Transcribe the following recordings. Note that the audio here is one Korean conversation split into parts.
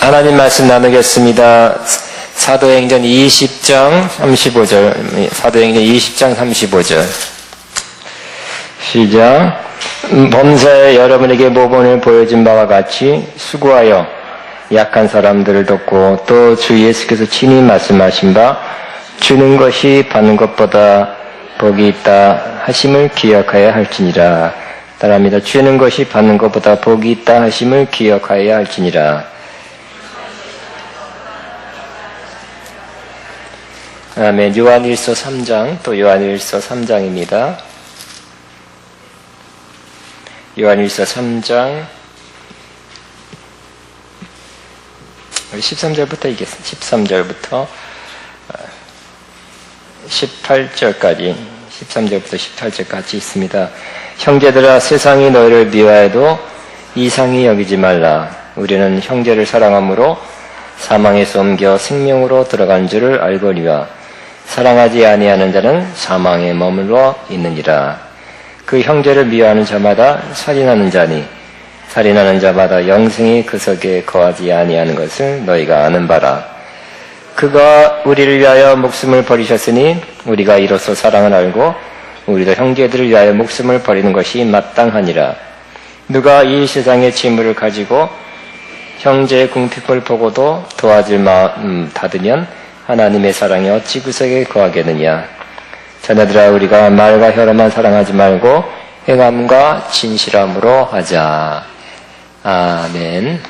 하나님 말씀 나누겠습니다. 사도행전 20장 35절. 사도행전 20장 35절. 시작. 범사에 여러분에게 모본을 보여준 바와 같이 수고하여 약한 사람들을 돕고 또 주 예수께서 친히 말씀하신 바 주는 것이 받는 것보다 복이 있다 하심을 기억하여야 할지니라. 따라합니다. 주는 것이 받는 것보다 복이 있다 하심을 기억하여야 할지니라. 아멘. 요한일서 3장, 또 요한일서 3장입니다. 요한일서 3장 13절부터 읽겠습니다. 13절부터 18절까지 13절부터 18절까지 있습니다. 형제들아, 세상이 너희를 미워해도 이상히 여기지 말라. 우리는 형제를 사랑함으로 사망에서 옮겨 생명으로 들어간 줄을 알거니와 사랑하지 아니하는 자는 사망에 머물러 있느니라. 그 형제를 미워하는 자마다 살인하는 자니 살인하는 자마다 영생이 그 속에 거하지 아니하는 것을 너희가 아는 바라. 그가 우리를 위하여 목숨을 버리셨으니 우리가 이로써 사랑을 알고 우리도 형제들을 위하여 목숨을 버리는 것이 마땅하니라. 누가 이 세상의 재물을 가지고 형제의 궁핍을 보고도 도와줄 마음 닫으면 하나님의 사랑이 어찌 그 속에 거하겠느냐. 자녀들아, 우리가 말과 혀로만 사랑하지 말고 행함과 진실함으로 하자. 아멘.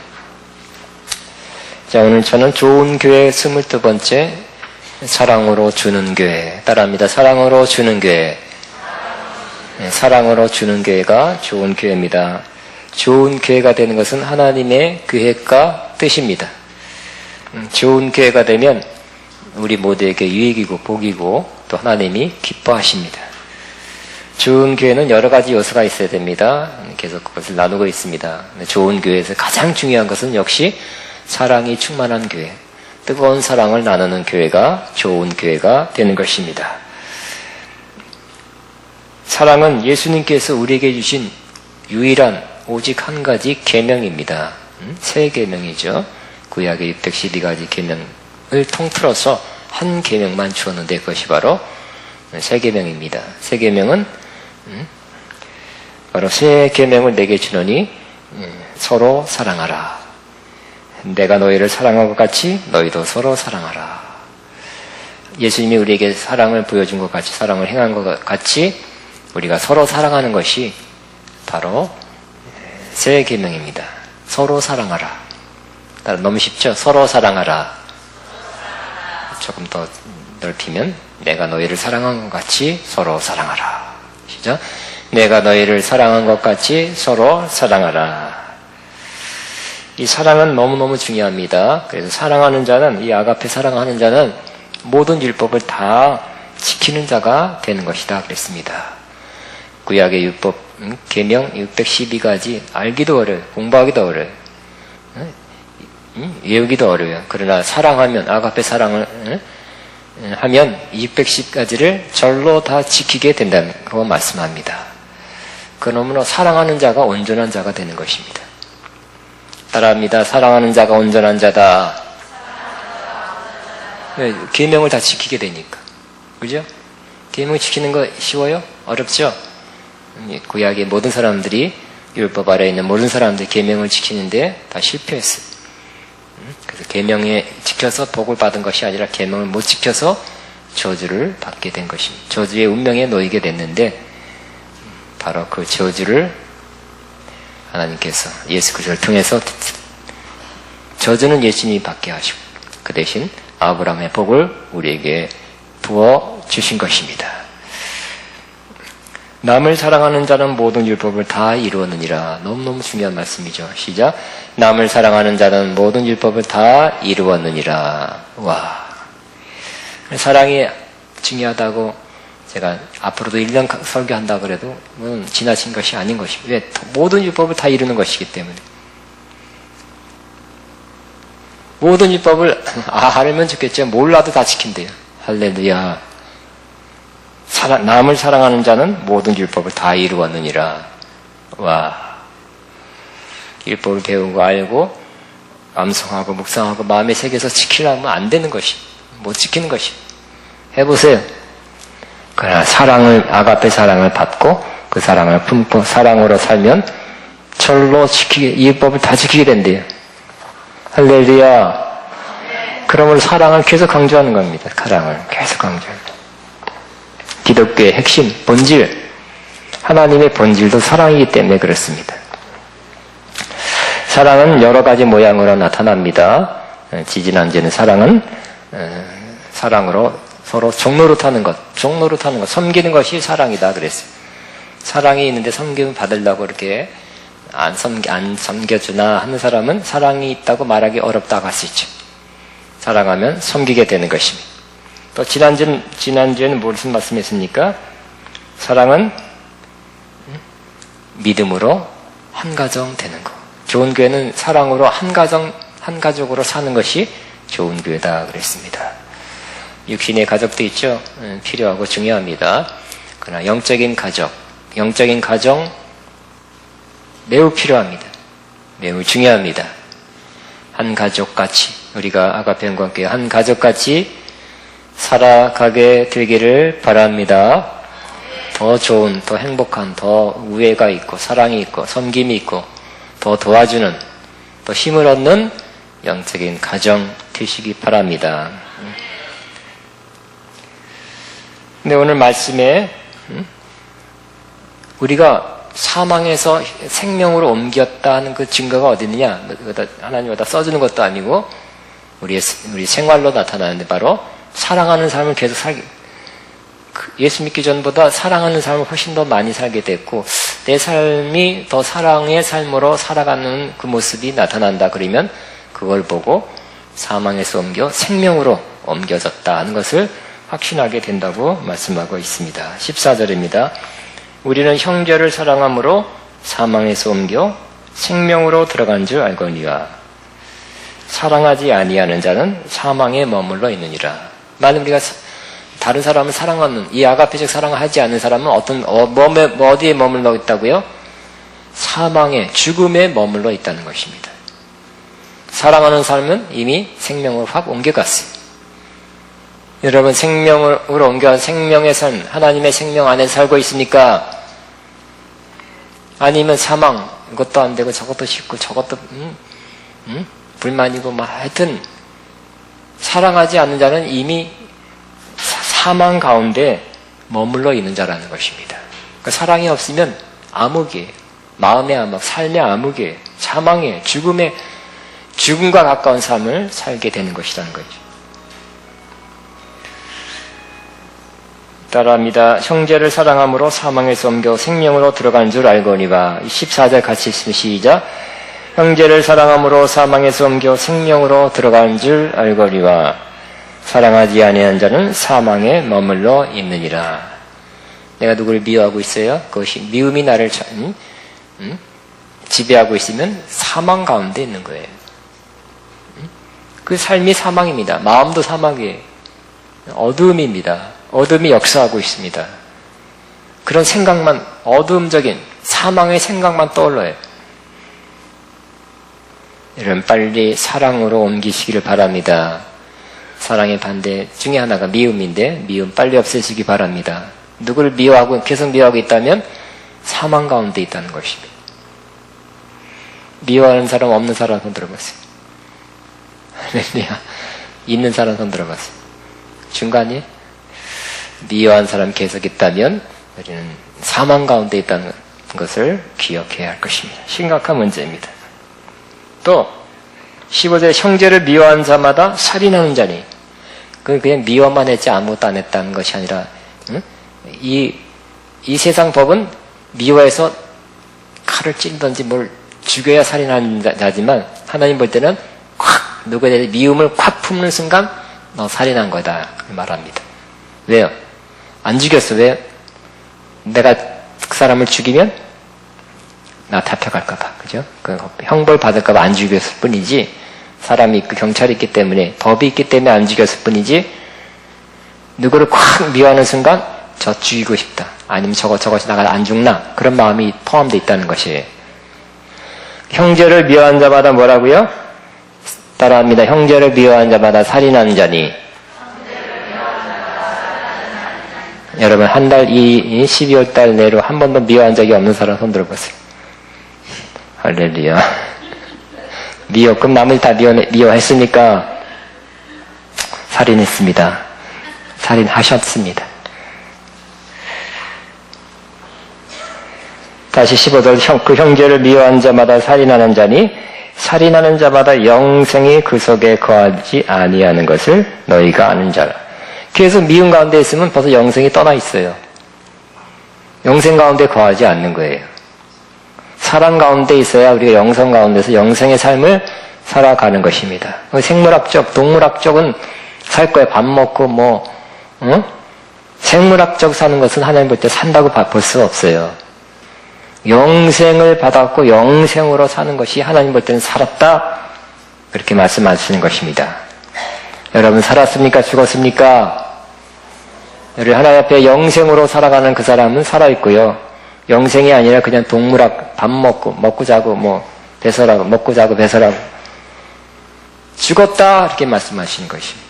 자, 오늘 저는 좋은 교회 22번째 사랑으로 주는 교회. 따라합니다. 사랑으로 주는 교회. 네, 사랑으로 주는 교회가 좋은 교회입니다. 좋은 교회가 되는 것은 하나님의 계획과 뜻입니다. 좋은 교회가 되면 우리 모두에게 유익이고 복이고 또 하나님이 기뻐하십니다. 좋은 교회는 여러 가지 요소가 있어야 됩니다. 계속 그것을 나누고 있습니다. 좋은 교회에서 가장 중요한 것은 역시 사랑이 충만한 교회, 뜨거운 사랑을 나누는 교회가 좋은 교회가 되는 것입니다. 사랑은 예수님께서 우리에게 주신 유일한 오직 한 가지 계명입니다. 세 계명이죠. 구약의 612가지 계명을 통틀어서 한 계명만 주었는데 그것이 바로 세 계명입니다. 세 계명은 바로 세 계명을 내게 주노니 서로 사랑하라. 내가 너희를 사랑한 것 같이 너희도 서로 사랑하라. 예수님이 우리에게 사랑을 보여준 것 같이 사랑을 행한 것 같이 우리가 서로 사랑하는 것이 바로 세 계명입니다. 서로 사랑하라. 너무 쉽죠? 서로 사랑하라. 조금 더 넓히면 내가 너희를 사랑한 것 같이 서로 사랑하라. 시작. 내가 너희를 사랑한 것 같이 서로 사랑하라. 이 사랑은 너무너무 중요합니다. 그래서 사랑하는 자는, 이 아가페 사랑하는 자는 모든 율법을 다 지키는 자가 되는 것이다 그랬습니다. 구약의 율법 계명 612가지 알기도 어려워요. 공부하기도 어려워요. 외우기도 어려워요. 그러나 사랑하면, 아가페 사랑을 하면 610가지를 절로 다 지키게 된다는 거 말씀합니다. 그러므로 사랑하는 자가 온전한 자가 되는 것입니다. 따라합니다. 사랑하는 자가 온전한 자다. 왜? 계명을 다 지키게 되니까. 그죠? 계명 지키는 거 쉬워요? 어렵죠? 구약의 모든 사람들이, 율법 아래에 있는 모든 사람들이 계명을 지키는데 다 실패했어요. 그래서 계명에 지켜서 복을 받은 것이 아니라 계명을 못 지켜서 저주를 받게 된 것입니다. 저주의 운명에 놓이게 됐는데 바로 그 저주를 하나님께서 예수 그리스도를 통해서 저주는 예수님이 받게 하시고 그 대신 아브라함의 복을 우리에게 부어 주신 것입니다. 남을 사랑하는 자는 모든 율법을 다 이루었느니라. 너무너무 중요한 말씀이죠. 시작. 남을 사랑하는 자는 모든 율법을 다 이루었느니라. 와. 사랑이 중요하다고 제가 앞으로도 1년 설교한다 그래도 지나친 것이 아닌 것입니다. 왜? 모든 율법을 다 이루는 것이기 때문에. 모든 율법을 알면 좋겠죠. 몰라도 다 지킨대요. 할렐루야. 남을 사랑하는 자는 모든 율법을 다 이루었느니라. 와. 율법을 배우고 알고 암송하고 묵상하고 마음에 새겨서 지키려면 안 되는 것이, 못 지키는 것이. 해보세요. 그러나 아가페 사랑을 받고 그 사랑을 품고 사랑으로 살면 절로 이 법을 다 지키게 된대요. 할렐루야. 그러므로 사랑을 계속 강조하는 겁니다. 사랑을 계속 강조합니다. 기독교의 핵심, 본질, 하나님의 본질도 사랑이기 때문에 그렇습니다. 사랑은 여러 가지 모양으로 나타납니다. 지지난주에는 사랑은 사랑으로 서로 종노릇하는 것, 섬기는 것이 사랑이다 그랬어요. 사랑이 있는데 섬김을 받으려고 이렇게 안 섬겨주나 하는 사람은 사랑이 있다고 말하기 어렵다고 할 수 있죠. 사랑하면 섬기게 되는 것입니다. 또 지난주에는 무슨 말씀했습니까? 사랑은 믿음으로 한 가정 되는 것. 좋은 교회는 사랑으로 한 가족으로 사는 것이 좋은 교회다 그랬습니다. 육신의 가족도 있죠. 필요하고 중요합니다. 그러나 영적인 가정 매우 필요합니다. 매우 중요합니다. 한 가족같이 우리가 아가페 영광교회 한 가족같이 살아가게 되기를 바랍니다. 더 좋은, 더 행복한, 더 우애가 있고 사랑이 있고 섬김이 있고 더 도와주는, 더 힘을 얻는 영적인 가정 되시기 바랍니다. 근데 오늘 말씀에 우리가 사망에서 생명으로 옮겼다는 그 증거가 어디 있느냐? 하나님 어디다 써주는 것도 아니고 우리 생활로 나타나는데 바로 사랑하는 삶을 계속 예수 믿기 전보다 사랑하는 삶을 훨씬 더 많이 살게 됐고 내 삶이 더 사랑의 삶으로 살아가는 그 모습이 나타난다 그러면 그걸 보고 사망에서 옮겨 생명으로 옮겨졌다 하는 것을 확신하게 된다고 말씀하고 있습니다. 14절입니다. 우리는 형제를 사랑함으로 사망에서 옮겨 생명으로 들어간 줄 알거니와 사랑하지 아니하는 자는 사망에 머물러 있느니라. 만약 우리가 다른 사람을 사랑하는 이 아가페적 사랑을 하지 않는 사람은 어디에 머물러 있다고요? 사망에, 죽음에 머물러 있다는 것입니다. 사랑하는 사람은 이미 생명으로 확 옮겨갔어요. 여러분 생명으로 옮겨 생명의 삶, 하나님의 생명 안에 살고 있습니까? 아니면 사망, 이것도 안 되고 저것도 싫고 저것도 불만이고 막 하여튼 사랑하지 않는 자는 이미 사망 가운데 머물러 있는 자라는 것입니다. 그러니까 사랑이 없으면 암흑이에요. 마음의 암흑, 삶의 암흑이에요. 사망에, 죽음과 가까운 삶을 살게 되는 것이라는 거죠. 따라합니다. 형제를 사랑함으로 사망에서 옮겨 생명으로 들어간 줄 알거니와 14절 같이 있으면 시작. 형제를 사랑함으로 사망에서 옮겨 생명으로 들어간 줄 알거니와 사랑하지 아니한 자는 사망에 머물러 있느니라. 내가 누구를 미워하고 있어요? 그것이 미움이 나를 지배하고 있으면 사망 가운데 있는 거예요. 그 삶이 사망입니다. 마음도 사망이에요. 어두움입니다. 어둠이 역사하고 있습니다. 그런 생각만, 어두움적인 사망의 생각만 떠올라요. 여러분 빨리 사랑으로 옮기시기를 바랍니다. 사랑의 반대 중에 하나가 미움인데 미움 빨리 없애시기 바랍니다. 누구를 미워하고 계속 미워하고 있다면 사망 가운데 있다는 것입니다. 미워하는 사람 없는 사람 손 들어봤어요. 할렐루야. 있는 사람 손 들어봤어요. 중간에 미워한 사람 계속 있다면 우리는 사망 가운데 있다는 것을 기억해야 할 것입니다. 심각한 문제입니다. 또 15절에 형제를 미워한 자마다 살인하는 자니 그냥 미워만 했지 아무것도 안 했다는 것이 아니라 이 세상 법은 미워해서 칼을 찔든지 뭘 죽여야 살인하는 자지만 하나님 볼 때는 누구에 대해 미움을 콱 품는 순간 너 살인한 거다 말합니다. 왜요? 안 죽였어. 왜? 내가 그 사람을 죽이면 나 잡혀갈까봐, 그죠? 형벌 받을까봐 안 죽였을 뿐이지 사람이 있고 경찰이 있기 때문에 법이 있기 때문에 안 죽였을 뿐이지 누구를 콱 미워하는 순간 저 죽이고 싶다. 아니면 저것이 나가 안 죽나? 그런 마음이 포함되어 있다는 것이에요. 형제를 미워한 자마다 뭐라고요? 따라합니다. 형제를 미워하는 자마다 살인하는 자니. 여러분, 한 달, 12월 달 내로 한 번도 미워한 적이 없는 사람 손 들어보세요. 할렐루야. 그럼 남을 다 미워했으니까 살인했습니다. 살인하셨습니다. 다시 15절, 그 형제를 미워하는 자마다 살인하는 자니 살인하는 자마다 영생이 그 속에 거하지 아니하는 것을 너희가 아는 자라. 계속 미움 가운데 있으면 벌써 영생이 떠나 있어요. 영생 가운데 거하지 않는 거예요. 사랑 가운데 있어야 우리가 영성 가운데서 영생의 삶을 살아가는 것입니다. 생물학적, 동물학적은 살 거에 밥 먹고 생물학적 사는 것은 하나님 볼 때 산다고 볼 수 없어요. 영생을 받았고 영생으로 사는 것이 하나님 볼 때는 살았다, 그렇게 말씀하시는 것입니다. 여러분, 살았습니까? 죽었습니까? 우리 하나님 앞에 영생으로 살아가는 그 사람은 살아있고요. 영생이 아니라 그냥 동물학, 밥 먹고 자고 배설하고 먹고 자고 배설하고 죽었다, 이렇게 말씀하시는 것입니다.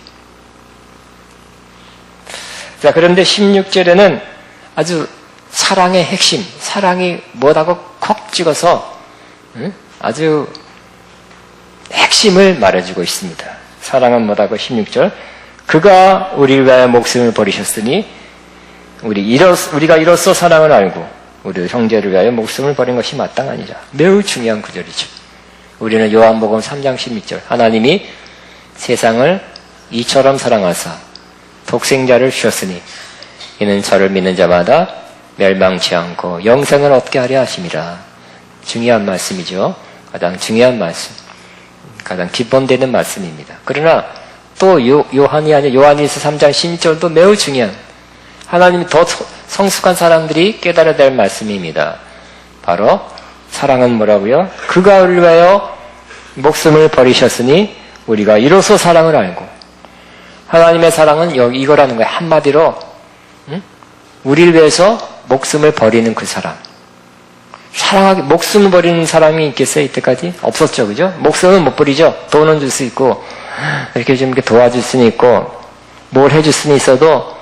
자, 그런데 16절에는 아주 사랑의 핵심, 사랑이 뭐라고 콕 찍어서 아주 핵심을 말해주고 있습니다. 사랑은 뭐라고? 16절, 그가 우리를 위하여 목숨을 버리셨으니 우리가 이로써 사랑을 알고 우리 형제를 위하여 목숨을 버린 것이 마땅하니라. 매우 중요한 구절이죠. 우리는 요한복음 3장 16절, 하나님이 세상을 이처럼 사랑하사 독생자를 주셨으니 이는 저를 믿는 자마다 멸망치 않고 영생을 얻게 하려 하심이라. 중요한 말씀이죠. 가장 중요한 말씀, 가장 기본되는 말씀입니다. 그러나 또 요한이 아니라 요한일서 3장 16절도 매우 중요한, 하나님이 더 성숙한 사람들이 깨달아야 될 말씀입니다. 바로 사랑은 뭐라고요? 그가 우리를 위하여 목숨을 버리셨으니 우리가 이로써 사랑을 알고. 하나님의 사랑은 이거라는 거예요. 한마디로 우리를 위해서 목숨을 버리는 그 사람. 목숨을 버리는 사람이 있겠어요? 이때까지? 없었죠, 그죠? 목숨은 못 버리죠. 돈은 줄 수 있고 이렇게 좀 이렇게 도와줄 수는 있고 뭘 해줄 수는 있어도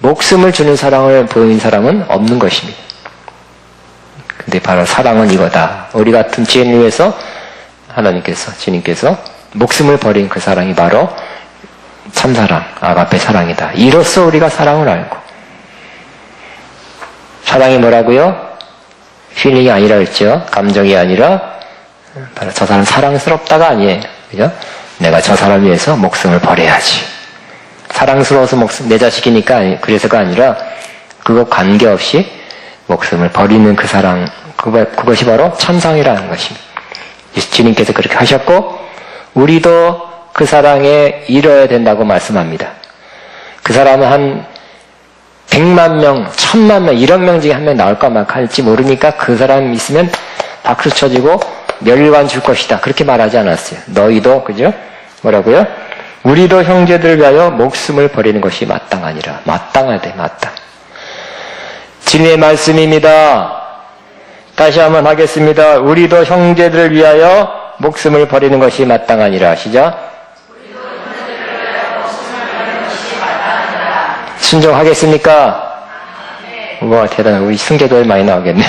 목숨을 주는 사랑을 보이는 사람은 없는 것입니다. 근데 바로 사랑은 이거다. 우리 같은 죄인을 위해서 주님께서 목숨을 버린 그 사랑이 바로 참사랑, 아가페 사랑이다. 이로써 우리가 사랑을 알고. 사랑이 뭐라고요? 필링이 아니라 그랬죠. 감정이 아니라 바로 저 사람 사랑스럽다가 아니에요. 그죠? 내가 저 사람 위해서 목숨을 버려야지. 사랑스러워서 내 자식이니까 그래서가 아니라 그거 관계없이 목숨을 버리는 그 사랑, 그것이 바로 참상이라는 것입니다. 주님께서 그렇게 하셨고 우리도 그 사랑에 이뤄야 된다고 말씀합니다. 그 사람은 한 100만 명, 1000만 명, 1억 명 중에 한 명 나올까 말까 할지 모르니까 그 사람 있으면 박수 쳐주고 멸관 줄 것이다. 그렇게 말하지 않았어요. 너희도, 그죠? 뭐라고요? 우리도 형제들을 위하여 목숨을 버리는 것이 마땅하니라. 마땅하대, 마땅. 주님의 말씀입니다. 다시 한번 하겠습니다. 우리도 형제들을 위하여 목숨을 버리는 것이 마땅하니라. 시작. 순종하겠습니까? 우와, 대단하다. 우리 승계도에 많이 나오겠네.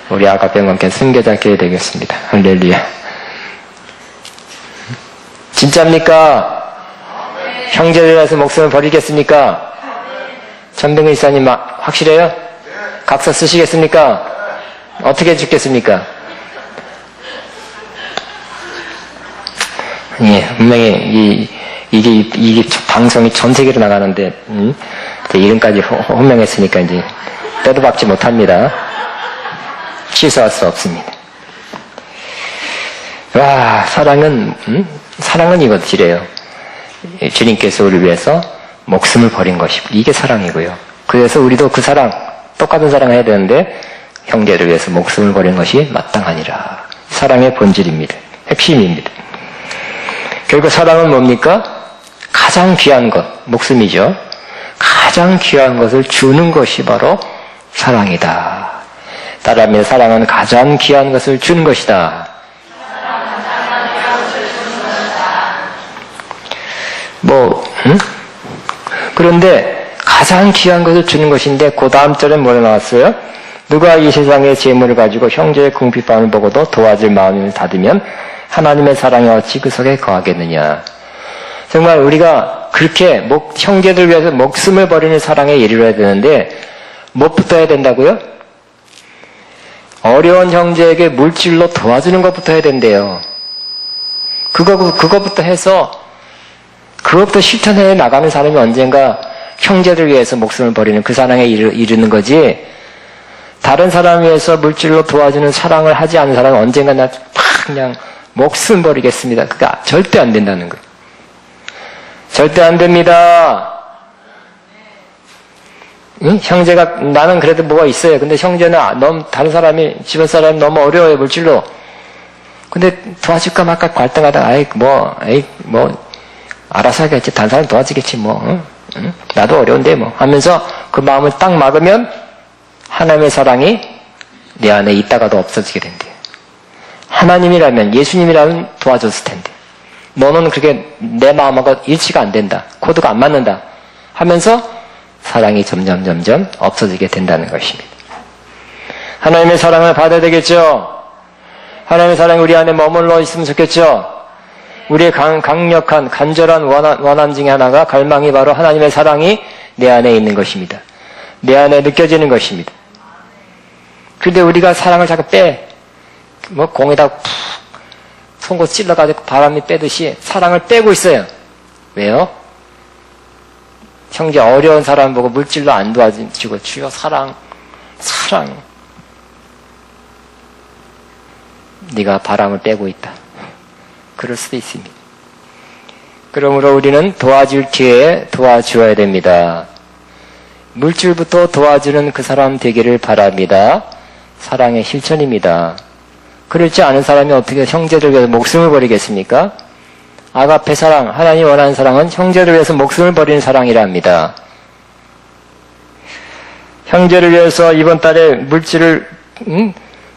우리 아가병과 함께 승계자 교회 되겠습니다. 할렐루야. 진짜입니까? 형제를 위해서 목숨을 버리겠습니까? 전병근 이사님 확실해요? 각서 쓰시겠습니까? 어떻게 죽겠습니까? 예, 분명히 이게 방송이 전 세계로 나가는데 이름까지 호명했으니까 이제 때도 박지 못합니다. 취소할 수 없습니다. 와, 사랑은 이것이래요. 주님께서 우리를 위해서 목숨을 버린 것이고 이게 사랑이고요. 그래서 우리도 그 사랑, 똑같은 사랑을 해야 되는데 형제를 위해서 목숨을 버린 것이 마땅하니라. 사랑의 본질입니다. 핵심입니다. 결국 사랑은 뭡니까? 가장 귀한 것, 목숨이죠. 가장 귀한 것을 주는 것이 바로 사랑이다. 따라하면 사랑은 가장 귀한 것을 주는 것이다. 그런데 가장 귀한 것을 주는 것인데 그 다음 절에 뭐라 나왔어요? 누가 이 세상의 재물을 가지고 형제의 궁핍함을 보고도 도와줄 마음을 닫으면 하나님의 사랑이 어찌 그 속에 거하겠느냐. 정말 우리가 그렇게 형제들 위해서 목숨을 버리는 사랑에 이르러야 되는데 무엇부터 해야 된다고요? 어려운 형제에게 물질로 도와주는 것부터 해야 된대요. 그거부터 해서 그것부터 실천해 나가는 사람이 언젠가 형제들 위해서 목숨을 버리는 그 사랑에 이르는 거지, 다른 사람 위해서 물질로 도와주는 사랑을 하지 않는 사람은 언젠가 나 그냥 목숨 버리겠습니다. 그게 절대 안 된다는 거예요. 절대 안 됩니다. 응? 형제가, 나는 그래도 뭐가 있어요. 근데 형제는 너무 다른 사람이, 주변 사람이 너무 어려워요, 물질로. 근데 도와줄까 말까 갈등하다가, 알아서 하겠지. 다른 사람 도와주겠지, 응? 나도 어려운데, 하면서 그 마음을 딱 막으면 하나님의 사랑이 내 안에 있다가도 없어지게 된대요. 하나님이라면, 예수님이라면 도와줬을 텐데. 너는 그게 내 마음하고 일치가 안 된다. 코드가 안 맞는다. 하면서 사랑이 점점 없어지게 된다는 것입니다. 하나님의 사랑을 받아야 되겠죠? 하나님의 사랑이 우리 안에 머물러 있으면 좋겠죠? 우리의 강력한, 간절한 원한 중에 하나가, 갈망이 바로 하나님의 사랑이 내 안에 있는 것입니다. 내 안에 느껴지는 것입니다. 그런데 우리가 사랑을 자꾸 공에다 푹 송곳 찔러가지고 바람이 빼듯이 사랑을 빼고 있어요. 왜요? 형제 어려운 사람 보고 물질로 안 도와주고, 주여 사랑. 네가 바람을 빼고 있다. 그럴 수도 있습니다. 그러므로 우리는 도와줄 기회에 도와주어야 됩니다. 물질부터 도와주는 그 사람 되기를 바랍니다. 사랑의 실천입니다. 그렇지 않은 사람이 어떻게 형제들 위해서 목숨을 버리겠습니까? 아가페 사랑, 하나님이 원하는 사랑은 형제를 위해서 목숨을 버리는 사랑이라 합니다. 형제를 위해서 이번 달에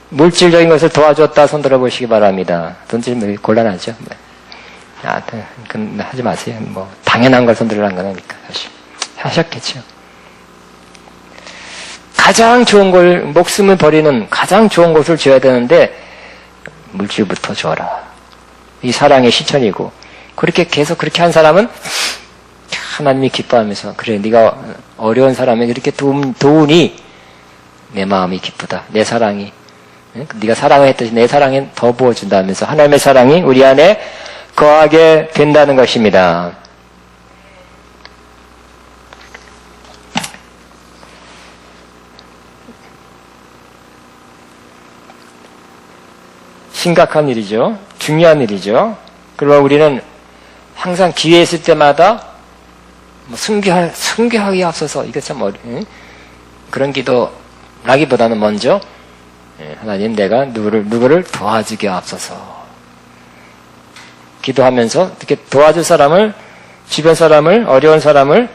물질적인 것을 도와줬다 손 들어보시기 바랍니다. 돈질 곤란하죠? 하지 마세요. 당연한 걸 손 들으라는 거니까. 사실. 하셨겠죠. 가장 좋은 걸, 목숨을 버리는 가장 좋은 것을 줘야 되는데, 물질부터 줘라. 이 사랑의 실천이고, 그렇게 계속 그렇게 한 사람은 하나님이 기뻐하면서, 그래, 네가 어려운 사람에게 이렇게 도우니 내 마음이 기쁘다. 내 사랑이, 네가 사랑을 했듯이 내 사랑에 더 부어준다 하면서 하나님의 사랑이 우리 안에 거하게 된다는 것입니다. 심각한 일이죠. 중요한 일이죠. 그러나 우리는 항상 기회 있을 때마다 순교하기 앞서서, 이거 참 그런 기도라기보다는 먼저 하나님, 내가 누구를 도와주기 앞서서 기도하면서 이렇게 도와줄 사람을, 주변 사람을, 어려운 사람을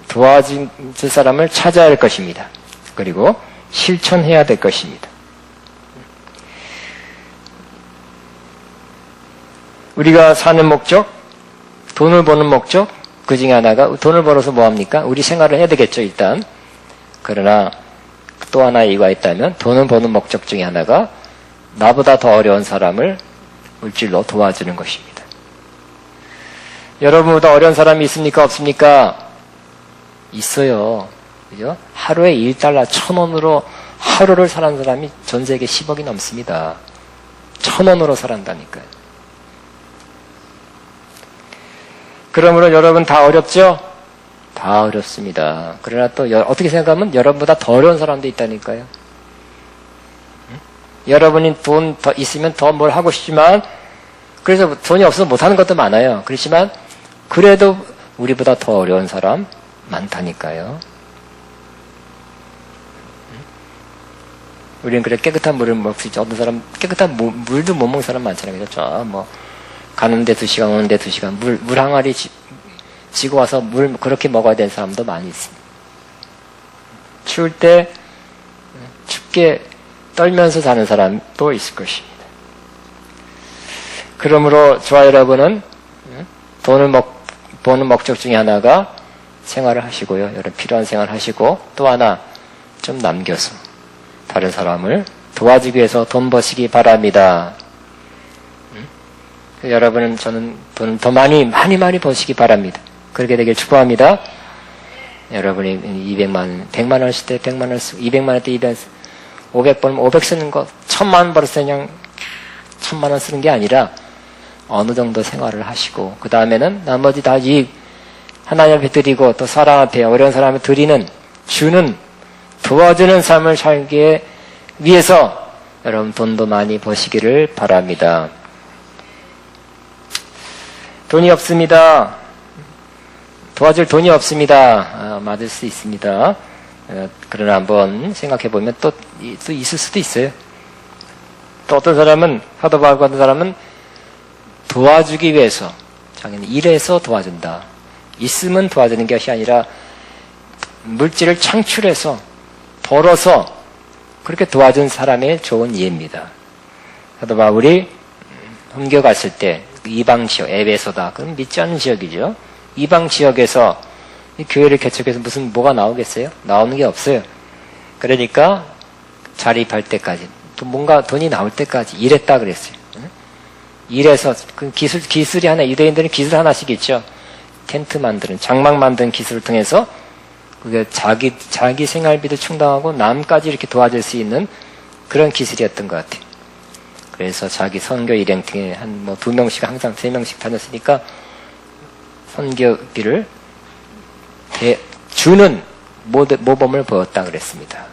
도와줄 사람을 찾아야 할 것입니다. 그리고 실천해야 될 것입니다. 우리가 사는 목적, 돈을 버는 목적, 그 중에 하나가, 돈을 벌어서 뭐합니까? 우리 생활을 해야 되겠죠, 일단. 그러나 또 하나 이유가 있다면, 돈을 버는 목적 중에 하나가 나보다 더 어려운 사람을 물질로 도와주는 것입니다. 여러분보다 어려운 사람이 있습니까? 없습니까? 있어요. 그죠? 하루에 1달러 1,000원으로 하루를 사는 사람이 전 세계 10억이 넘습니다. 1,000원으로 살았다니까요. 그러므로 여러분 다 어렵죠? 다 어렵습니다. 그러나 또 어떻게 생각하면 여러분보다 더 어려운 사람도 있다니까요. 여러분이 돈 더 있으면 더 뭘 하고 싶지만, 그래서 돈이 없어서 못하는 것도 많아요. 그렇지만 그래도 우리보다 더 어려운 사람 많다니까요. 우리는 그래 깨끗한 물을 먹을 수 있죠. 어떤 사람 깨끗한 물도 못 먹는 사람 많잖아요. 그렇죠? 가는데 2시간, 오는데 2시간, 물 항아리 지고 와서 물 그렇게 먹어야 되는 사람도 많이 있습니다. 추울 때 춥게 떨면서 사는 사람도 있을 것입니다. 그러므로 저와 여러분은 돈을 보는 목적 중에 하나가 생활을 하시고요. 여러분 필요한 생활을 하시고 또 하나 좀 남겨서 다른 사람을 도와주기 위해서 돈 버시기 바랍니다. 여러분은 저는 돈 더 많이 버시기 바랍니다. 그렇게 되길 축복합니다. 여러분이 200만 원, 100만 원 쓸 때 100만 원 쓰고 200만 원 때 200만 원 쓰고 500 벌면 500 쓰는 거 1000만 원 벌었을 때 그냥 1000만 원 쓰는 게 아니라 어느 정도 생활을 하시고 그 다음에는 나머지 다 이 하나님 앞에 드리고 또 사람 앞에 어려운 사람을 드리는 주는 도와주는 삶을 살기 위해서 여러분 돈도 많이 버시기를 바랍니다. 돈이 없습니다. 도와줄 돈이 없습니다. 맞을 수 있습니다. 그러나 한번 생각해 보면 또 있을 수도 있어요. 또 어떤 사람은 사도 바울 같은 사람은 도와주기 위해서 자기는 일해서 도와준다. 있으면 도와주는 것이 아니라 물질을 창출해서 벌어서 그렇게 도와준 사람의 좋은 예입니다. 사도 바울이 옮겨갔을 때 이방 지역, 에베소다. 그건 믿지 않는 지역이죠. 이방 지역에서 이 교회를 개척해서 무슨 뭐가 나오겠어요? 나오는 게 없어요. 그러니까 자립할 때까지 뭔가 돈이 나올 때까지 일했다 그랬어요. 일해서 그 기술이 하나, 유대인들은 기술 하나씩 있죠. 텐트 만드는, 장막 만드는 기술을 통해서 그게 자기 생활비도 충당하고 남까지 이렇게 도와줄 수 있는 그런 기술이었던 것 같아요. 그래서 자기 선교 일행 등에 한 2명씩 항상 3명씩 다녔으니까 선교비를 주는 모범을 보였다 그랬습니다.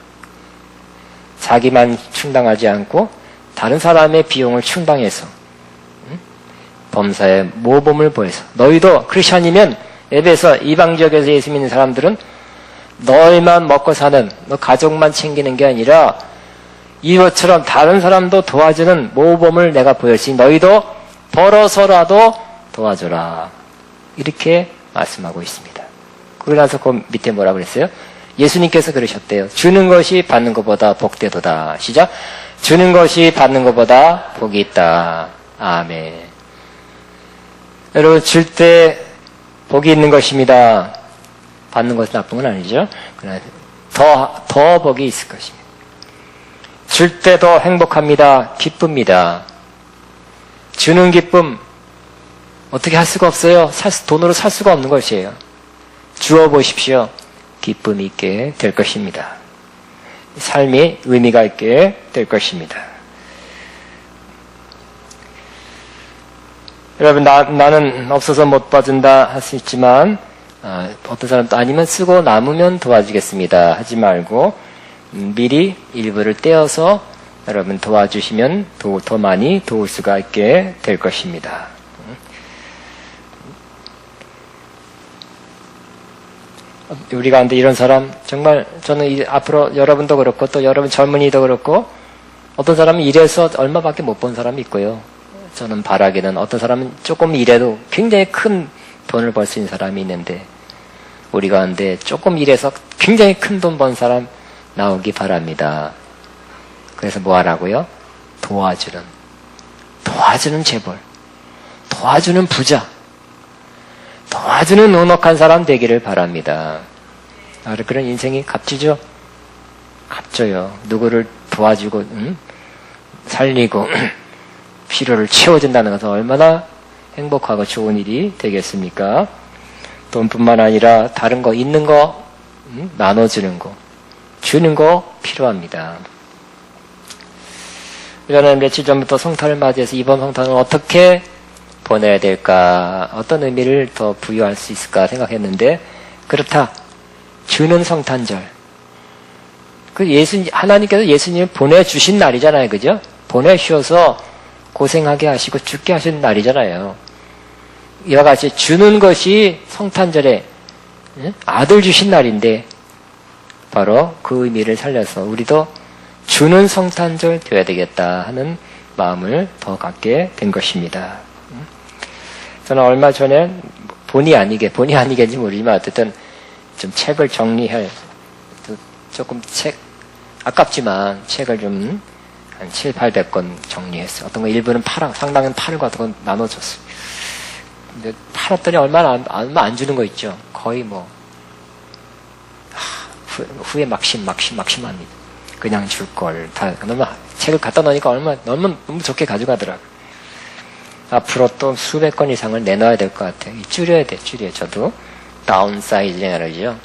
자기만 충당하지 않고 다른 사람의 비용을 충당해서 범사에 모범을 보여서 너희도 크리스천이면 에베소 이방 지역에서 예수 믿는 사람들은 너희만 먹고 사는 너 가족만 챙기는 게 아니라 이것처럼 다른 사람도 도와주는 모범을 내가 보였으니 너희도 벌어서라도 도와줘라. 이렇게 말씀하고 있습니다. 그러고 나서 그 밑에 뭐라 그랬어요? 예수님께서 그러셨대요. 주는 것이 받는 것보다 복되도다. 시작. 주는 것이 받는 것보다 복이 있다. 아멘. 여러분 줄 때 복이 있는 것입니다. 받는 것은 나쁜 건 아니죠. 그러나 더 복이 있을 것입니다. 줄 때도 행복합니다. 기쁩니다. 주는 기쁨 어떻게 할 수가 없어요. 돈으로 살 수가 없는 것이에요. 주어 보십시오. 기쁨이 있게 될 것입니다. 삶이 의미가 있게 될 것입니다. 여러분 나는 없어서 못 봐준다 할 수 있지만 어떤 사람도 아니면 쓰고 남으면 도와주겠습니다. 하지 말고 미리 일부를 떼어서 여러분 도와주시면 더 많이 도울 수가 있게 될 것입니다. 우리 가운데 이런 사람 정말 저는 앞으로 여러분도 그렇고 또 여러분 젊은이도 그렇고 어떤 사람은 일해서 얼마밖에 못 본 사람이 있고요. 저는 바라기는 어떤 사람은 조금 일해도 굉장히 큰 돈을 벌 수 있는 사람이 있는데 우리 가운데 조금 일해서 굉장히 큰 돈 번 사람 나오기 바랍니다. 그래서 뭐 하라고요? 도와주는 재벌, 도와주는 부자, 도와주는 넉넉한 사람 되기를 바랍니다. 그런 인생이 값지죠? 값져요. 누구를 도와주고 살리고 필요를 채워준다는 것은 얼마나 행복하고 좋은 일이 되겠습니까? 돈뿐만 아니라 다른 거 있는 거 나눠주는 거 주는 거 필요합니다. 저는 며칠 전부터 성탄을 맞이해서 이번 성탄을 어떻게 보내야 될까, 어떤 의미를 더 부여할 수 있을까 생각했는데 그렇다. 주는 성탄절. 하나님께서 예수님을 보내주신 날이잖아요. 그죠? 보내주셔서 고생하게 하시고 죽게 하신 날이잖아요. 이와 같이 주는 것이 성탄절에 아들 주신 날인데 바로 그 의미를 살려서 우리도 주는 성탄절 되어야 되겠다 하는 마음을 더 갖게 된 것입니다. 저는 얼마 전에 본의 아니겠는지 모르지만 어쨌든 좀 책을 정리할 조금 아깝지만 책을 좀 한 700~800권 정리했어요. 어떤 거 일부는 상당한 팔고 어떤 건 나눠줬어요. 근데 팔았더니 얼마 안 주는 거 있죠. 거의 뭐 후에 막심합니다. 그냥 줄 걸. 다 너무 책을 갖다 놓으니까 너무 좋게 가져가더라고요. 앞으로 또 수백 권 이상을 내놔야 될 것 같아요. 줄여야 돼. 저도 다운사이징이라고 그러죠.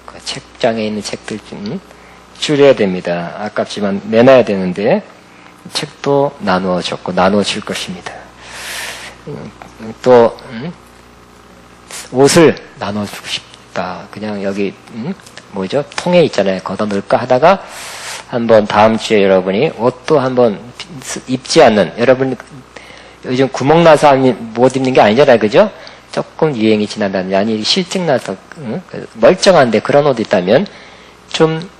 그 책장에 있는 책들 좀 줄여야 됩니다. 아깝지만 내놔야 되는데 책도 나누어 줬고 나누어 줄 것입니다. 또 옷을 나눠 주고 싶다. 그냥 여기 뭐죠? 통에 있잖아요. 걷어 넣을까 하다가 한번 다음 주에 여러분이 옷도 한번 입지 않는, 여러분 요즘 구멍 나서 못 입는 게 아니잖아요. 그죠? 조금 유행이 지난다는, 아니 실증 나서 멀쩡한데 그런 옷 있다면 좀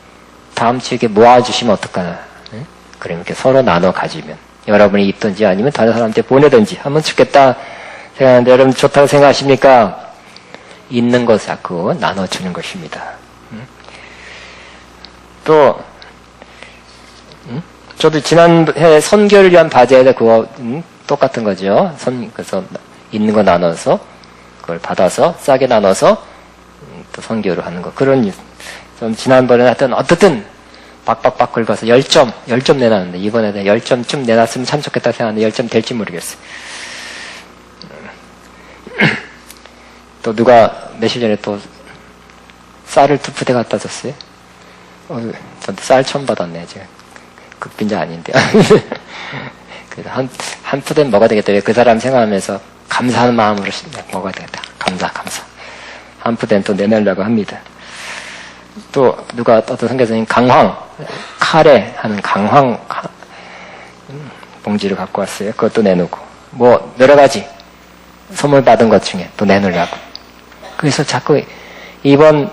다음 주에 이렇게 모아주시면 어떨까나. 그럼 이렇게 서로 나눠 가지면 여러분이 입든지 아니면 다른 사람한테 보내든지 하면 좋겠다 생각하는데, 여러분 좋다고 생각하십니까? 있는 것 자꾸 나눠주는 것입니다. 또 저도 지난해 선교를 위한 바제에다 그거 똑같은 거죠. 그래서 있는 거 나눠서 그걸 받아서 싸게 나눠서 또 선교를 하는 거. 그런 좀 지난번에 하여튼 어떻든 박박박 긁어서 10점 내놨는데, 이번에는 10점쯤 내놨으면 참 좋겠다 생각하는데 10점 될지 모르겠어요. 또 누가 며칠 전에 또 쌀을 2푸대 갖다 줬어요. 저도 쌀 처음 받았네. 제가 극빈자 아닌데. 그래서 한 푸대는 먹어야 되겠다. 왜 그 사람 생각하면서 감사하는 마음으로 먹어야 되겠다. 감사. 한 푸대는 또 내놓으려고 합니다. 또 누가 어떤 선교사님 카레 하는 강황 봉지를 갖고 왔어요. 그것도 내놓고, 뭐 여러 가지 선물 받은 것 중에 또 내놓으려고. 그래서 자꾸 이번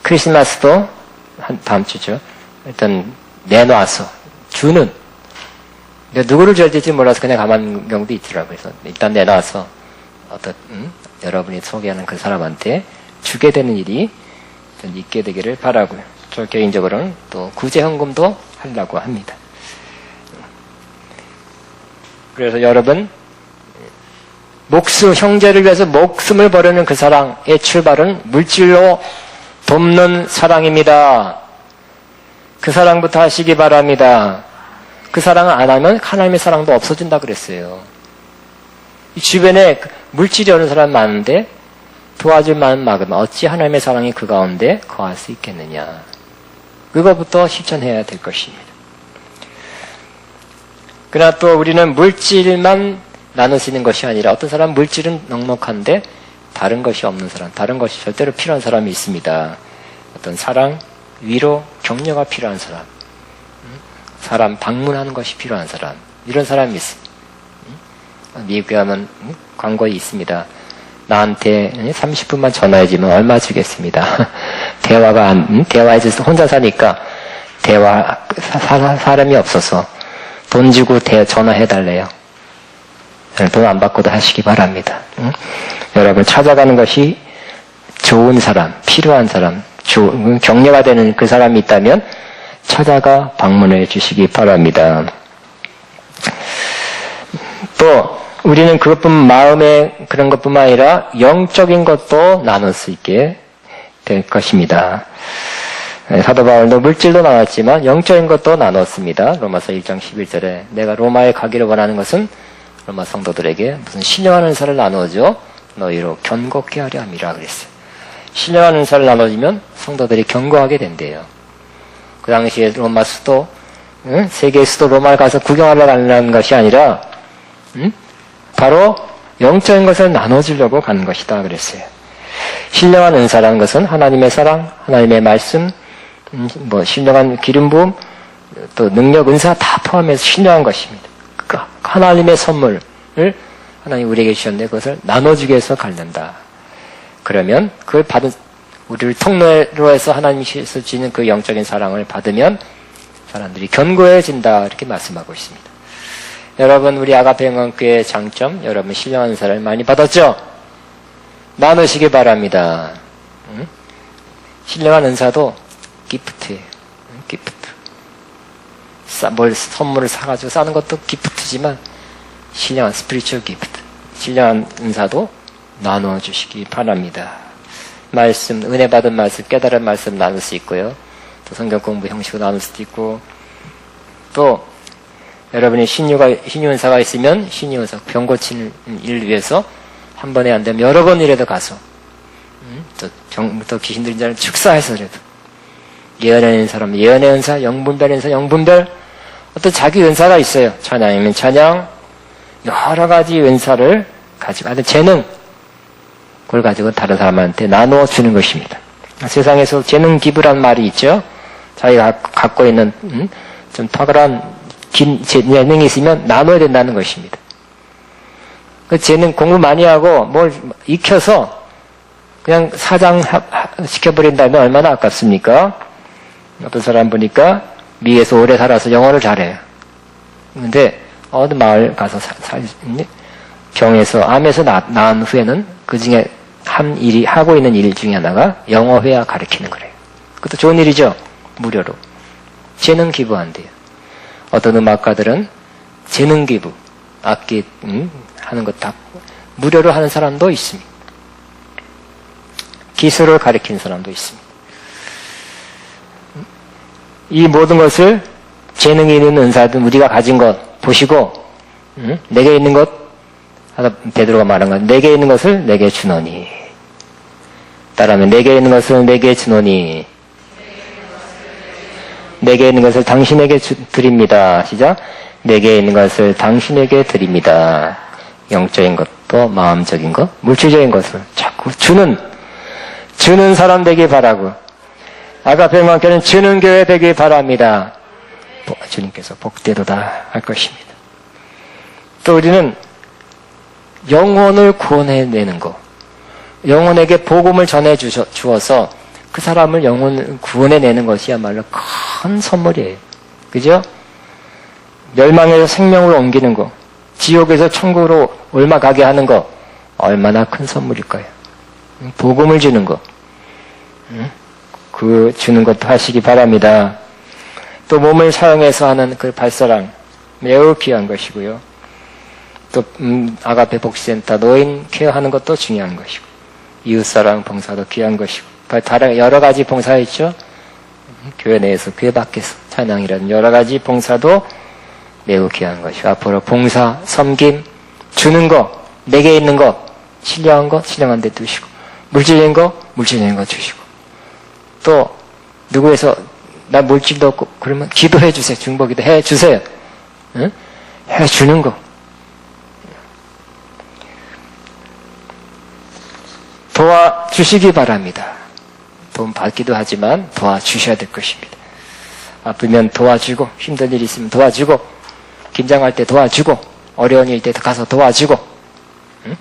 크리스마스도 다음 주죠. 일단 내놔서 주는. 근데 누구를 줘야 될지 몰라서 그냥 가만히 경우도 있더라고요. 그래서 일단 내놔서 여러분이 소개하는 그 사람한테 주게 되는 일이 있게 되기를 바라고요. 저 개인적으로는 또 구제헌금도 하려고 합니다. 그래서 여러분, 형제를 위해서 목숨을 버리는 그 사랑의 출발은 물질로 돕는 사랑입니다. 그 사랑부터 하시기 바랍니다. 그 사랑을 안 하면 하나님의 사랑도 없어진다 그랬어요. 이 주변에 물질이 어느 사람 많은데 도와줄 만한 막으면 어찌 하나님의 사랑이 그 가운데 거할 수 있겠느냐. 그것부터 실천해야 될 것입니다. 그러나 또 우리는 물질만 나눌 수 있는 것이 아니라, 어떤 사람은 물질은 넉넉한데 다른 것이 없는 사람, 다른 것이 절대로 필요한 사람이 있습니다. 어떤 사랑, 위로, 격려가 필요한 사람 방문하는 것이 필요한 사람, 이런 사람이 있습니다. 미국에 가면 광고에 있습니다. 나한테 30분만 전화해주면 얼마 주겠습니다. 대화해줘서 혼자 사니까 사람이 없어서 돈 주고 전화해달래요. 돈 안 받고도 하시기 바랍니다. 여러분 찾아가는 것이 좋은 사람, 필요한 사람, 격려가 되는 그 사람이 있다면 찾아가 방문해 주시기 바랍니다. 또 우리는 마음의 그런 것뿐만 아니라 영적인 것도 나눌 수 있게 될 것입니다. 사도 바울도 물질도 나눴지만 영적인 것도 나눴습니다. 로마서 1장 11절에 내가 로마에 가기를 원하는 것은 로마 성도들에게 무슨 신령한 은사를 나누어줘 너희로 견고케 하려 함이라 그랬어요. 신령한 은사를 나눠주면 성도들이 견고하게 된대요. 그 당시에 로마 수도, 세계 수도 로마를 가서 구경하러 가는 것이 아니라 바로 영적인 것을 나눠주려고 가는 것이다 그랬어요. 신령한 은사라는 것은 하나님의 사랑, 하나님의 말씀, 신령한 기름 부음, 또 능력, 은사 다 포함해서 신령한 것입니다. 그러니까 하나님의 선물을 하나님 우리에게 주셨는데 그것을 나눠주기 위해서 갖는다. 그러면 그걸 받은, 우리를 통로로 해서 하나님께서 주시는 그 영적인 사랑을 받으면 사람들이 견고해진다, 이렇게 말씀하고 있습니다. 여러분, 우리 아가페 영광교회의 장점, 여러분 신령한 은사를 많이 받았죠? 나누시기 바랍니다. 신령한 은사도 기프트예요. 기프트. 선물을 사가지고 싸는 것도 기프트지만 신령한 스피리추얼 기프트, 신령한 은사도 나누어 주시기 바랍니다. 말씀, 은혜 받은 말씀, 깨달은 말씀 나눌 수 있고요. 또 성경 공부 형식으로 나눌 수도 있고, 또 여러분이 신유은사가 있으면 신유은사 병 고치는 일을 위해서 한 번에 안 되면 여러 번이라도 가서 또 귀신 들린 자를 축사해서라도 예언의 은사라면 예언의 은사, 영분별 은사, 영분별 어떤 자기 은사가 있어요. 찬양이면 찬양, 여러 가지 은사를 가지고 하는 재능, 그걸 가지고 다른 사람한테 나누어 주는 것입니다. 세상에서 재능 기부란 말이 있죠. 자기가 갖고 있는 좀 탁월한 재능이 있으면 나눠야 된다는 것입니다. 그 재능 공부 많이 하고 뭘 익혀서 그냥 사장 시켜버린다면 얼마나 아깝습니까? 어떤 사람 보니까 미에서 오래 살아서 영어를 잘해요. 근데 어느 마을 가서 병에서 암에서 나은 후에는 그 중에 하고 있는 일 중에 하나가 영어 회화 가르치는 거래요. 그것도 좋은 일이죠. 무료로. 재능 기부한대요. 어떤 음악가들은 재능 기부, 악기 하는 것 다 무료로 하는 사람도 있습니다. 기술을 가르치는 사람도 있습니다. 이 모든 것을 재능이 있는 은사든 우리가 가진 것 보시고 내게 있는 것, 베드로가 말한 것, 내게 있는 것을 내게 주노니, 따라하면 내게 있는 것을 내게 주노니, 내게 있는 것을 당신에게 드립니다. 시작. 내게 있는 것을 당신에게 드립니다. 영적인 것도 마음적인 것, 물질적인 것을 자꾸 주는 사람 되기 바라고, 아가페만께는 주는 교회 되기 바랍니다. 주님께서 복되도다 할 것입니다. 또 우리는 영혼을 구원해내는 것, 영혼에게 복음을 전해 주어서 그 사람을 영혼을 구원해내는 것이야말로 큰 선물이에요. 그죠? 멸망에서 생명으로 옮기는 거, 지옥에서 천국으로 올라가게 하는 거, 얼마나 큰 선물일까요? 복음을 주는 거, 그 주는 것도 하시기 바랍니다. 또 몸을 사용해서 하는 그 발사랑 매우 귀한 것이고요. 또 아가페 복지센터 노인 케어하는 것도 중요한 것이고, 이웃사랑 봉사도 귀한 것이고, 다른 여러 가지 봉사 있죠. 교회 내에서 교회 밖에서 찬양이라든 여러 가지 봉사도 매우 귀한 것이고, 앞으로 봉사, 섬김, 주는 거, 내게 있는 거, 신령한 거 신령한 데 두시고, 물질적인 거 주시고, 또 누구에서 나 물질도 없고 그러면 기도해 주세요. 중보기도 해 주세요. 응? 해 주는 거. 도와주시기 바랍니다. 돈 받기도 하지만 도와주셔야 될 것입니다. 아프면 도와주고, 힘든 일이 있으면 도와주고, 긴장할 때 도와주고, 어려운 일 때 가서 도와주고, 응?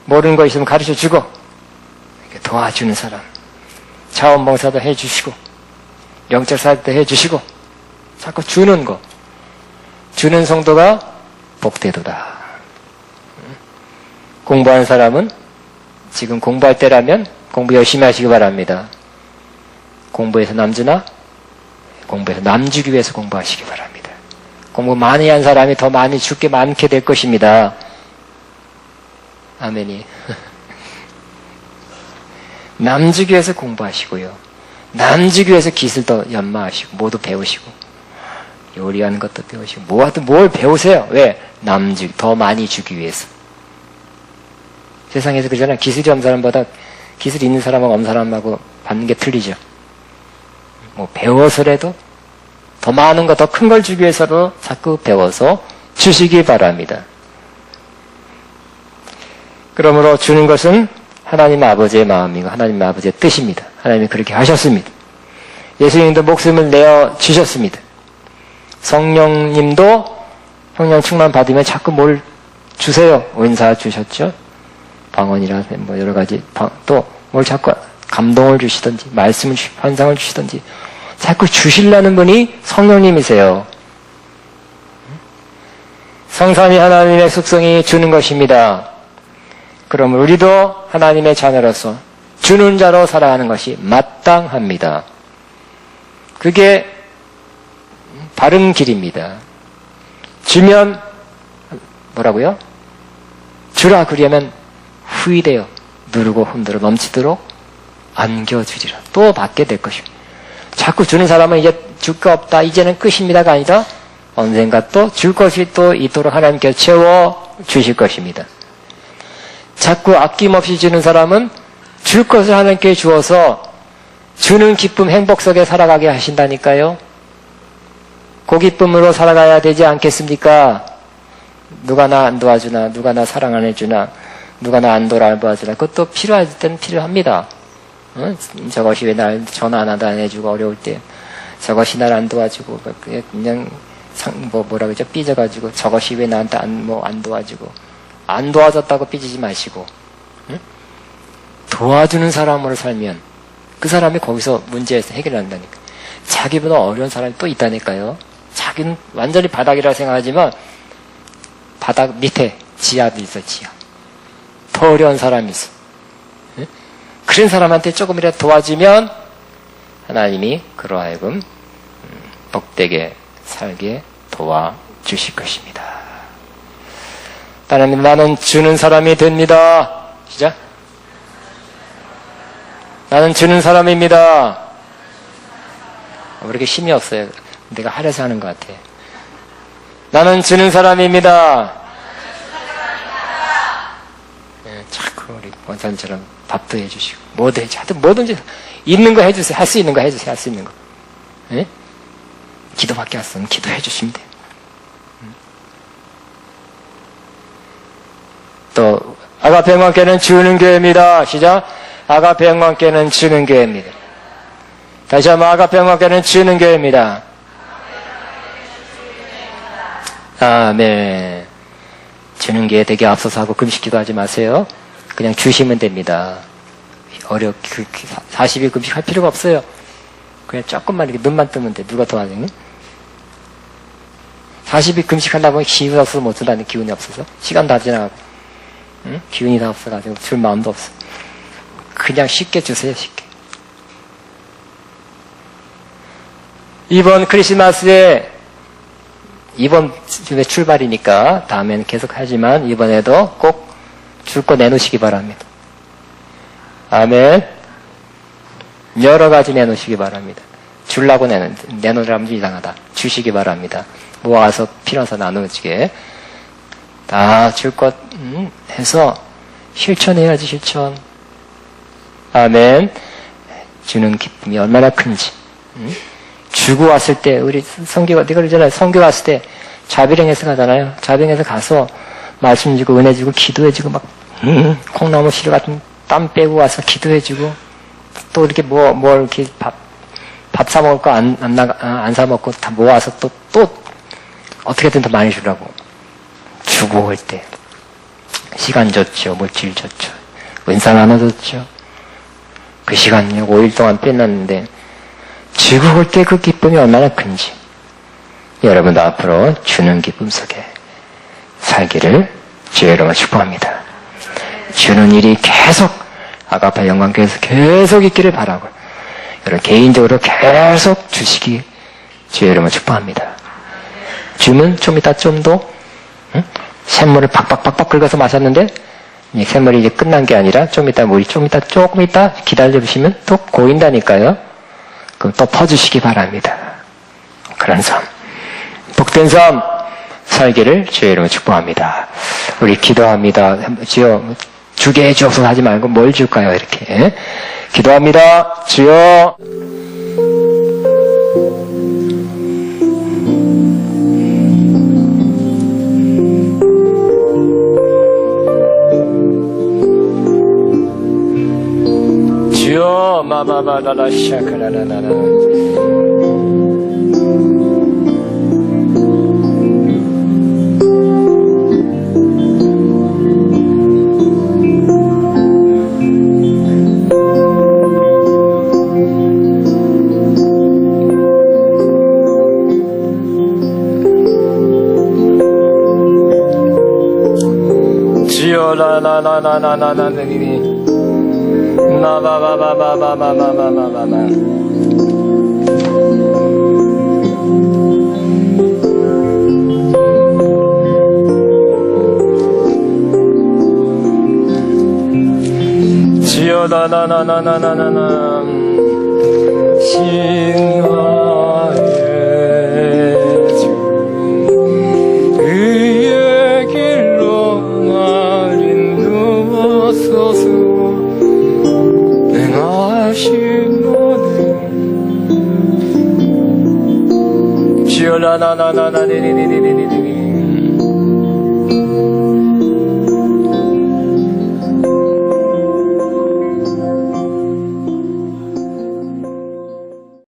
모르는 거 있으면 가르쳐주고, 도와주는 사람. 자원봉사도 해주시고, 영적사역도 해주시고, 자꾸 주는 거. 주는 성도가 복되도다. 공부하는 사람은 지금 공부할 때라면 공부 열심히 하시기 바랍니다. 공부에서 남주나 공부에서 남주기 위해서 공부하시기 바랍니다. 공부 많이 한 사람이 더 많이 죽게 많게 될 것입니다. 아멘이. 남주기 위해서 공부하시고요. 남주기 위해서 기술도 연마하시고 모두 배우시고, 요리하는 것도 배우시고, 뭘 배우세요? 왜? 남주기, 더 많이 주기 위해서. 세상에서 그러잖아요. 기술이 없는 사람보다 기술이 있는 사람하고 없는 사람하고 받는 게 틀리죠. 뭐 배워서라도 더 많은 거, 더 큰 걸 주기 위해서도 자꾸 배워서 주시기 바랍니다. 그러므로 주는 것은 하나님 아버지의 마음이고 하나님 아버지의 뜻입니다. 하나님이 그렇게 하셨습니다. 예수님도 목숨을 내어 주셨습니다. 성령님도 성령 충만 받으면 자꾸 뭘 주세요. 은사 주셨죠. 방언이라 뭐 여러 가지, 또 뭘 자꾸 감동을 주시든지 말씀을 환상을 주시든지 자꾸 주시려는 분이 성령님이세요. 성삼위 하나님의 속성이 주는 것입니다. 그럼 우리도 하나님의 자녀로서 주는 자로 살아가는 것이 마땅합니다. 그게 바른 길입니다. 주면 뭐라고요? 주라 그러면 후이되어 누르고 흔들어 넘치도록 안겨주리라. 또 받게 될 것입니다. 자꾸 주는 사람은 이제 줄 거 없다, 이제는 끝입니다가 아니라 언젠가 또 줄 것이 또 있도록 하나님께서 채워 주실 것입니다. 자꾸 아낌없이 주는 사람은 줄 것을 하나님께 주어서 주는 기쁨, 행복 속에 살아가게 하신다니까요. 그 기쁨으로 살아가야 되지 않겠습니까? 누가 나 안 도와주나, 누가 나 사랑 안 해주나, 누가 나 안 돌아봐주나, 그것도 필요할 때는 필요합니다. 저것이 왜 날 전화 하나도 안 해주고 어려울 때, 저것이 날 안 도와주고, 그냥 뭐라 그러죠? 삐져가지고, 저것이 왜 나한테 안 도와주고, 안 도와줬다고 삐지지 마시고, 도와주는 사람으로 살면 그 사람이 거기서 문제에서 해결한다니까. 자기보다 어려운 사람이 또 있다니까요. 자기는 완전히 바닥이라 생각하지만 바닥 밑에 지하도 있어, 지하. 더 어려운 사람이 있어. 그런 사람한테 조금이라도 도와주면 하나님이 그로 하여금 복되게 살게 도와주실 것입니다. 따라하면 나는 주는 사람이 됩니다. 시작. 나는 주는 사람입니다. 왜 이렇게 힘이 없어요? 내가 하려서 하는 것 같아. 나는 주는 사람입니다. 네, 자꾸 우리 원사님처럼 밥도 해주시고 뭐도 해주시고 하여튼 뭐든지 있는 거 해주세요. 할 수 있는 거 해주세요. 할 수 있는 거. 네? 기도밖에 안 쓰면 기도해 주시면 돼요. 또 아가페 영광교회는 주는 교회입니다. 시작. 아가페 영광교회는 주는 교회입니다. 다시 한번 아가페 영광교회는 주는 교회입니다. 아멘. 주는 게 되게 앞서서 하고 금식기도 하지 마세요. 그냥 주시면 됩니다. 40일 금식할 필요가 없어요. 그냥 조금만 이렇게 눈만 뜨면 돼. 누가 도와주니? 40일 금식한다고 기운이 없어서 못 준다는 기운이 없어서 시간 다 지나가고 응? 기운이 다 없어가지고 줄 마음도 없어. 그냥 쉽게 주세요. 쉽게. 이번 크리스마스에 이번 주에 출발이니까 다음에는 계속 하지만 이번에도 꼭 줄 거 내놓으시기 바랍니다. 아멘. 여러 가지 내놓으시기 바랍니다. 주려고 내놓으라면 이상하다. 주시기 바랍니다. 모아서 필요해서 나누어지게 다 줄 것 해서 실천해야지. 실천. 아멘. 주는 기쁨이 얼마나 큰지. 주고 왔을 때 우리 성교가 네가 그러잖아요. 성교 왔을 때 자비령에서 가잖아요. 자비령에서 가서 말씀 주고 은혜 주고 기도해 주고 막 콩나물 시루 같은 땀 빼고 와서 기도해 주고 또 이렇게 뭐 이렇게 밥 사 먹을 거 안 사 먹고 다 모아서 또 어떻게든 더 많이 주라고 주고 올 때 시간 줬죠. 물질 줬죠. 은사 나눠줬죠. 그 시간 5일 동안 빼놨는데 주고 올 때 그 기쁨이 얼마나 큰지 여러분도 앞으로 주는 기쁨 속에 살기를 주의 이름으로 축복합니다. 주는 일이 계속 아가페 영광교회에서 계속 있기를 바라고 여러분 개인적으로 계속 주시기 주의 이름으로 축복합니다. 주면 좀 이따 좀 더 샘물을 팍팍팍팍 긁어서 마셨는데 이 샘물이 이제 끝난 게 아니라 좀 이따 물이 조금 이따 기다려주시면 또 고인다니까요. 그럼 또 퍼주시기 바랍니다. 그런 삶, 복된 삶 살기를 주의 이름으로 축복합니다. 우리 기도합니다. 주여 주게 해주옵소서 하지 말고 뭘 줄까요? 이렇게 기도합니다. 주여 주여 마마마라라 샤카라라라라 주여 라라라라라라라라리 마바바바바바바바바바바바 주여다나나나나나나나 신하의 주 의의 길로 날 인도하소서 행하시노니 주여라나나나나니니니니니니